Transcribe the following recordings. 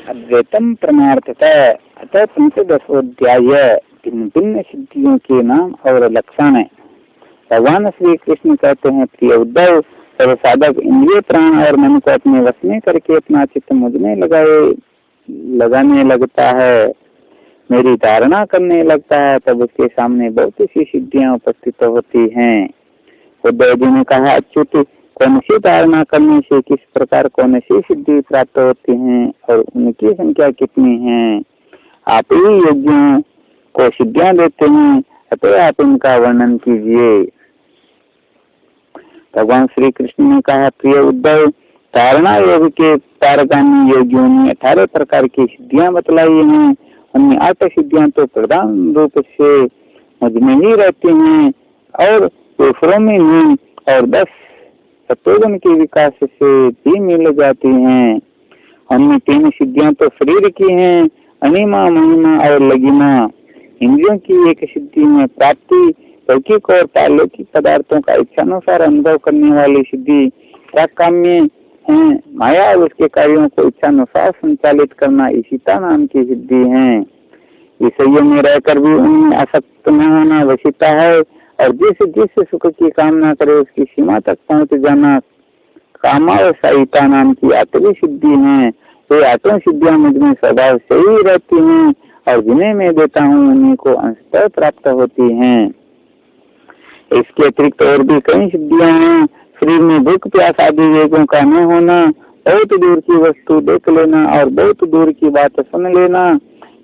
अद्वैतम परमार्थता। अतः पंचदशोध्याय भिन्न भिन्न सिद्धियों के नाम और लक्षण है। भगवान श्री कृष्ण कहते हैं, प्रिय उद्धव, सर्व साधक इंद्रिय प्राण और मन को अपने वश में करके अपना चित्त मुझ में लगाने लगता है, मेरी धारणा करने लगता है, तब उसके सामने बहुत सी सिद्धियां उपस्थित होती हैं। उद्धव जी ने कहा, अच्युत, कौन सी धारणा करने से किस प्रकार कौन सी सिद्धि प्राप्त होती हैं और उनकी संख्या कितनी है? आप ही योगियों को सिद्धियां देते हैं, अतः आप इनका वर्णन कीजिए। भगवान श्री कृष्ण ने कहा, प्रिय उद्धव, धारणा योग के पारगामी योगियों ने 18 प्रकार की सिद्धियां बतलाई हैं। उनमें 8 सिद्धियां तो प्रधान रूप से मुझ में ही रहती हैं और दूसरों में नहीं, और 10 सत्वगुण के विकास से भी मिल जाती हैं। उनमें 3 सिद्धियां तो शरीर की हैं, अनिमा, महिमा और लगिमा। इंद्रियों की एक सिद्धि में प्राप्ति, लौकिक और पारलौकिक पदार्थों का इच्छानुसार अनुभव करने वाली सिद्धि प्राकाम्य है। माया और उसके कार्यों को इच्छानुसार संचालित करना ईशिता नाम की सिद्धि है। विषयों में रहकर भी उनमें आसक्त न होना वशीता है, और जिस सुख की कामना करे उसकी सीमा तक पहुंच जाना कामावसायिता नाम की 8वीं सिद्धि है। ये 8 सिद्धियां मुझ में स्वभाव से ही रहती हैं और जिन्हें मैं देता हूँ उन्हीं को अंशतः प्राप्त होती हैं। इसके अतिरिक्त और भी कई सिद्धियां हैं। शरीर में भूख प्यास आदि वेगों का न होना, बहुत दूर की वस्तु देख लेना और बहुत दूर की बात सुन लेना,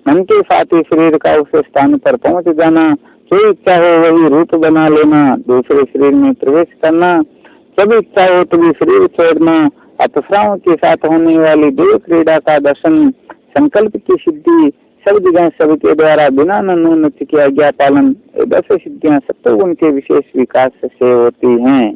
मन के साथ ही शरीर का उस स्थान पर पहुंच जाना, जो इच्छा हो वही रूप बना लेना, दूसरे शरीर में प्रवेश करना, जब इच्छा हो तभी शरीर छोड़ना, अप्सराओं के साथ होने वाली देव क्रीड़ा का दर्शन, संकल्प की सिद्धि, सब जगह सबके द्वारा बिना न्यूनता की आज्ञा पालन, 10 सिद्धियां सत्वगुण के विशेष विकास से होती हैं।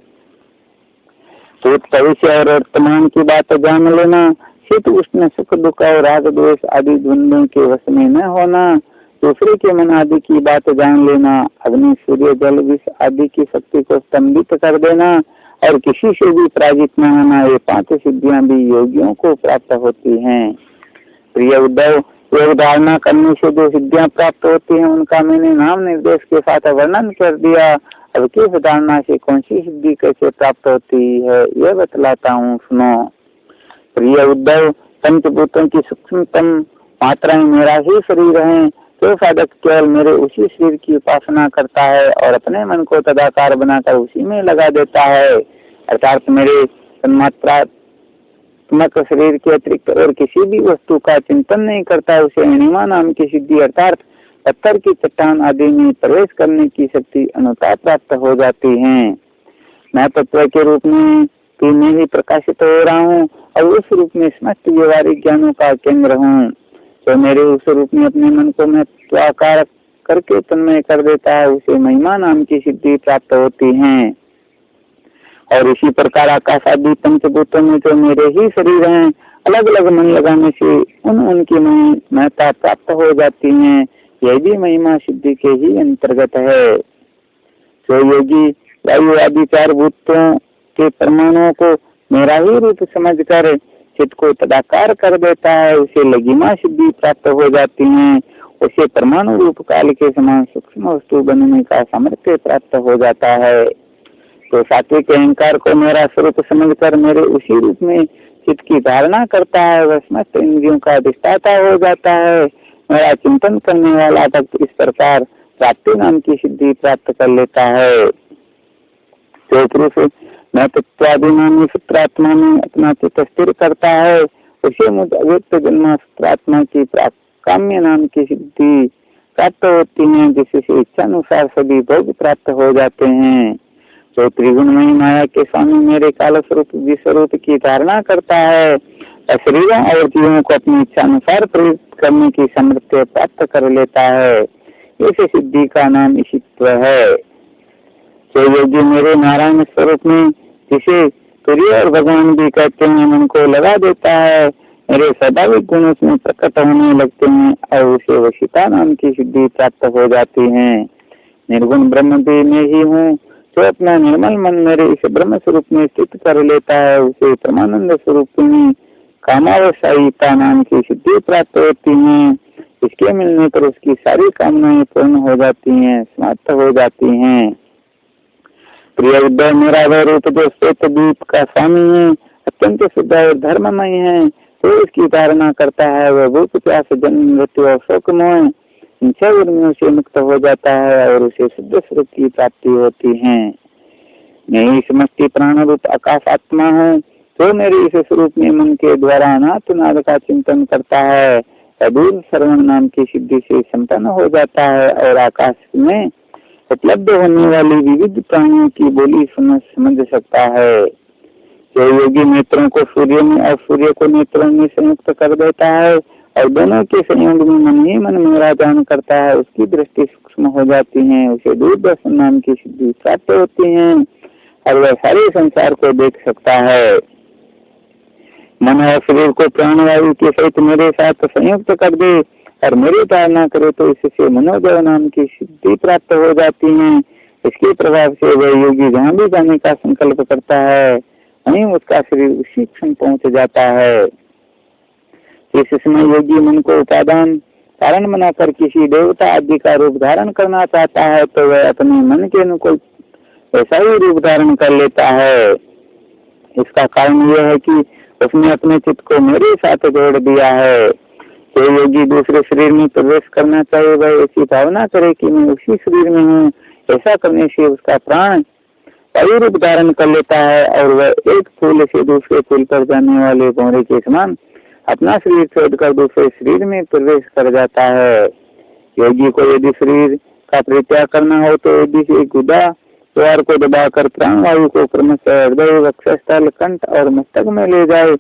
तो भविष्य और वर्तमान की बात जान लेना, शीत उष्ण सुख दुख और राग द्वेष आदि द्वंद्वों के वश में न होना, दूसरे के मन आदि की बात जान लेना, अग्नि सूर्य जल विष आदि की शक्ति को स्तंभित कर देना और किसी से भी पराजित न होना, ये 5 सिद्धियां भी योगियों को प्राप्त होती हैं। प्रिय उद्धव, योग धारणा करने से जो सिद्धियां प्राप्त होती हैं उनका मैंने नाम निर्देश के साथ वर्णन कर दिया। अब किस धारणा से कौन सी सिद्धि कैसे प्राप्त होती है यह बतलाता हूँ, सुनो। प्रिय उद्धव, पंचभूतों की सूक्ष्मतम मात्राएं मेरा ही शरीर है। जो साधक केवल मेरे उसी शरीर की उपासना करता है और अपने मन को तदाकार बनाकर उसी में लगा देता है, अर्थात मेरे तन्मात्रात्मक शरीर के अतिरिक्त और किसी भी वस्तु का चिंतन नहीं करता, उसे अनिमा नाम की सिद्धि अर्थात पत्थर की चट्टान आदि में प्रवेश करने की शक्ति अनुता प्राप्त हो जाती है। मैं तत्व के रूप में मैं ही प्रकाशित हो रहा हूँ और उस रूप में समस्त व्यवहारिक ज्ञानों का केंद्र हूँ। तो मेरे उस रूप में अपने मन को मैं त्वाकार करके तन्मय कर देता है, उसे महिमा नाम की सिद्धि प्राप्त होती है। और इसी प्रकार आकाश आदि पंचभूतों में जो मेरे ही शरीर हैं, अलग अलग मन लगाने से उनकी महत्ता प्राप्त हो जाती है। यह भी महिमा सिद्धि के ही अंतर्गत है। जो योगी वायु आदि 4 भूतों के परमाणुओं को मेरा ही रूप समझकर चित्त को तदाकार कर देता है, उसे लघिमा सिद्धि प्राप्त हो जाती है। उसे परमाणु रूप काल के समान सूक्ष्म वस्तु बनने का सामर्थ्य प्राप्त हो जाता है। तो सात्विक अहंकार को मेरा स्वरूप समझकर मेरे उसी रूप में चित्त की धारणा करता है, वह समस्त इंद्रियों का अधिष्ठाता हो जाता है। मेरा चिंतन करने वाला भक्त इस प्रकार प्राप्ति नाम की सिद्धि प्राप्त कर लेता है। जो पुरुष मैं तत्वादिनामी सूत्रात्मा में अपना चित्त स्थिर करता है, उसे मुझ अव्यक्त जन्म सूत्रात्मा की प्राकाम्य नाम की सिद्धि प्राप्त होती है, जिससे इच्छानुसार सभी भोग प्राप्त हो जाते हैं। जो त्रिगुणमयी माया के स्वामी मेरे काल स्वरूप विश्वरूप की धारणा करता है, शरीरों और जीवों को अपनी इच्छानुसार प्रेरित करने की सामर्थ्य प्राप्त कर लेता है। इस सिद्धि का नाम ईशित्व है। जो योगी मेरे नारायण स्वरूप में, जिसे सूर्य और भगवान भी कहते हैं, मन को लगा देता है, मेरे स्वाभाविक गुण उसमें प्रकट होने लगते हैं और उसे वशीता नाम की सिद्धि प्राप्त हो जाती है। निर्गुण ब्रह्म भी मैं ही हूँ। जो अपना निर्मल मन मेरे इस ब्रह्म स्वरूप में स्थित कर लेता है, उसे परमानंद स्वरूप में कामावसायिता नाम की सिद्धि प्राप्त होती है। इसके मिलने पर उसकी सारी कामनाएं पूर्ण हो जाती हैं, समाप्त हो जाती हैं। प्रिय उद्धव, मेरा वह रूप जो श्वेत द्वीप का स्वामी है, अत्यंत शुद्ध और धर्ममय है, तो इसकी धारणा करता है वह भूख प्यास जन्म मृत्यु और शोक मोह इन छह उर्मियों से मुक्त हो जाता है और उसे शुद्ध स्वरूप की प्राप्ति होती है। मैं ही समष्टि प्राण रूप आकाश आत्मा हूँ, तो मेरे इस स्वरूप में मन के द्वारा अनाथ नाद का चिंतन करता है, अदूर श्रवण नाम की सिद्धि से संपन्न हो जाता है और आकाश में उपलब्ध होने वाली विविध प्राणियों की बोली समझ सकता है। जो योगी नेत्रों को सूर्य में और सूर्य को नेत्रों में संयुक्त कर देता है और दोनों के संयोग में मन ही मन मेरा ध्यान करता है, उसकी दृष्टि सूक्ष्म हो जाती है, उसे दूरदर्शन नाम की सिद्धि प्राप्त होती है और वह सारे संसार को देख सकता है। मन और शरीर को प्राणवायु के सहित मेरे साथ संयुक्त कर दे और मेरी धारणा करे तो इससे मनोदय नाम की सिद्धि प्राप्त हो जाती है। इसके प्रभाव से वह योगी जहाँ भी जाने का संकल्प करता है, वहीं उसका शरीर उसी क्षण पहुंच जाता है। इस समय योगी मन को उपादान कारण बनाकर किसी देवता आदि का रूप धारण करना चाहता है, तो वह अपने मन के अनुकूल ऐसा ही रूप धारण कर लेता है। इसका कारण यह है कि उसने अपने चित्त को मेरे साथ जोड़ दिया है। जो योगी दूसरे शरीर में प्रवेश करना चाहे, वह ऐसी भावना करे कि मैं उसी शरीर में हूँ। ऐसा करने से उसका प्राण वायु रूप धारण कर लेता है और वह एक फूल से दूसरे फूल पर जाने वाले भौरे के समान अपना शरीर छोड़कर दूसरे शरीर में प्रवेश कर जाता है। योगी को यदि शरीर का परित्याग करना हो तो यदि से गुदा द्वार को दबाकर प्राण वायु को क्रमशः हृदय, वक्षस्थल, कंठ और मस्तक में ले जाए,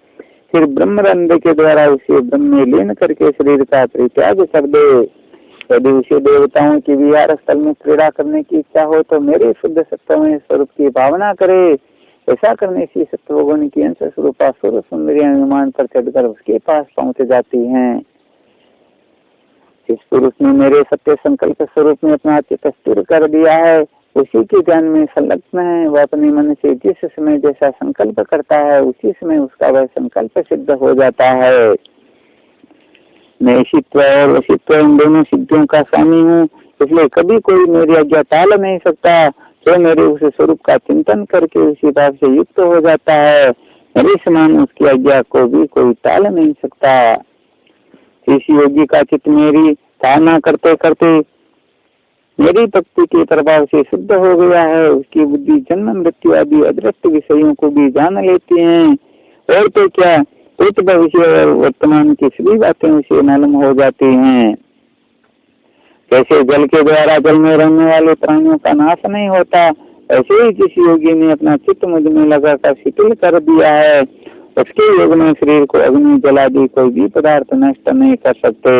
फिर ब्रह्मरंध्र के द्वारा उसे ब्रह्म में लीन करके शरीर का परित्याग कर दे। यदि उसे देवताओं की विहार स्थल में क्रीड़ा करने की इच्छा हो तो मेरे शुद्ध सत्वमय स्वरूप की भावना करे। ऐसा करने से सत्वगुण की अंश स्वरूपा सूर्य सुंदरियां विमान पर चढ़कर उसके पास पहुंच जाती हैं। जिस पुरुष ने मेरे सत्य संकल्प स्वरूप में अपना चित्त स्थिर कर दिया है, उसी के ज्ञान में संलग्न है, वह अपने मन से जिस समय जैसा संकल्प करता है उसी समय उसका वह संकल्प सिद्ध हो जाता है। मैं ईशित्व और वशित्व इन दोनों सिद्धियों का स्वामी हूँ, इसलिए कभी कोई मेरी आज्ञा टाल नहीं सकता। जो मेरे उस स्वरूप का चिंतन करके उसी भाव से युक्त हो जाता है, मेरे समान उसकी आज्ञा को भी कोई टाल नहीं सकता। इस योगी का चित्त मेरी धारणा करते करते मेरी भक्ति के प्रभाव से शुद्ध हो गया है। उसकी बुद्धि जन्म मृत्यु आदि अदृष्ट विषयों को भी जान लेती है और तो क्या भूत भविष्य और वर्तमान की सभी बातें उसे मालूम हो जाती हैं। जैसे जल के द्वारा जल में रहने वाले प्राणियों का नाश नहीं होता, ऐसे ही जिस योगी ने अपना चित्त मुझ में लगाकर शिथिल कर दिया है, उसके योग में शरीर को अग्नि जलादि कोई भी पदार्थ नष्ट नहीं कर सकते।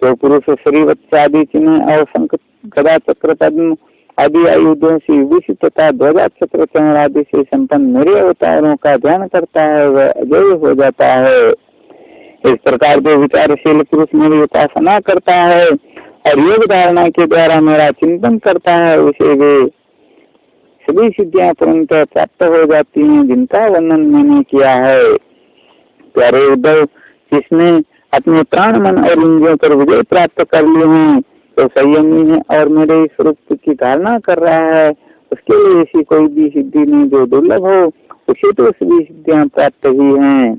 जो पुरुष शरीर आदि चिन्ह और शंख गदा चक्र पद्म आदि आयुधों से विभूषित तथा ध्वजा छत्र चमर आदि से संपन्न मेरे अवतारों का ध्यान करता है, वह अजय हो जाता है। इस प्रकार जो विचारशील पुरुष मेरी उपासना करता है और योग धारणा के द्वारा मेरा चिंतन करता है, उसे वे सभी सिद्धियां पूर्णतः प्राप्त हो जाती हैं जिनका वर्णन मैंने किया है। प्यारे उद्धव, जिसने अपने प्राण मन और इंद्रियों पर विजय प्राप्त कर लिए हैं, तो संयमी है और मेरे स्वरूप की धारणा कर रहा है, उसके लिए ऐसी कोई भी सिद्धि नहीं जो दुर्लभ हो, उसे तो सभी सिद्धियां प्राप्त ही हैं।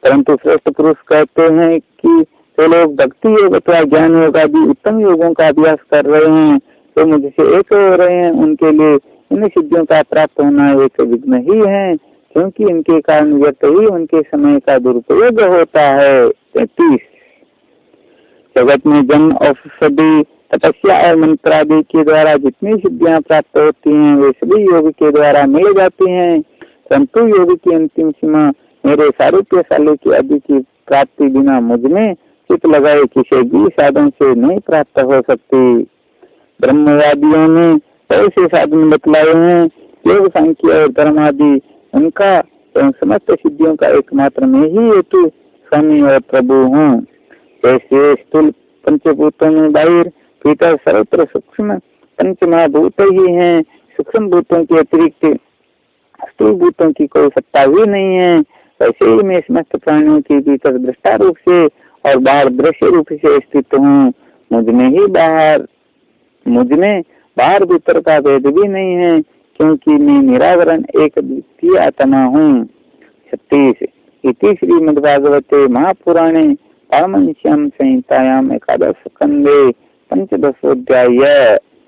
परंतु श्रेष्ठ पुरुष कहते हैं कि जो लोग भक्ति योग अथवा ज्ञान योग आदि उत्तम योगों का अभ्यास कर रहे हैं, तो मुझसे एक हो रहे हैं, उनके लिए इन सिद्धियों का प्राप्त होना एक विघ्न ही है, क्योंकि इनके कारण व्यर्थ ही उनके समय का दुरुपयोग होता है। 33 जगत में जन्म औषधि तपस्या और मंत्र आदि के द्वारा जितनी सिद्धियां प्राप्त होती हैं, वे सभी योग के द्वारा मिल जाती हैं, परंतु योग की अंतिम सीमा मेरे सारूप्यशाली की आदि की प्राप्ति बिना मुझ में चित्त लगाए किसी भी साधन से नहीं प्राप्त हो सकती। ब्रह्मवादियों ने ऐसे साधन बतलाए हैं, योग सांख्य और धर्म आदि, उनका समस्त सिद्धियों का एकमात्र मैं ही हेतु स्वामी और प्रभु हूँ। जैसे स्थूल पंचभूतों में बाहिर भीतर सर्वत्र सूक्ष्म पंचमहाभूत ही हैं, सूक्ष्म भूतों के अतिरिक्त स्थूल भूतों की कोई सत्ता ही नहीं है। वैसे ही मैं समस्त प्राणियों के भीतर दृष्टा रूप से और बाहर दृश्य रूप से स्थित हूँ। मुझ में बाहर भीतर का भेद भी नहीं है, क्योंकि मैं निरावरण एक द्वितीय आत्मा हूँ। 36 इति श्रीमद्भागवते महापुराणे पारमहंस्यां संहितायां एकादश स्कंदे 15 अध्याय।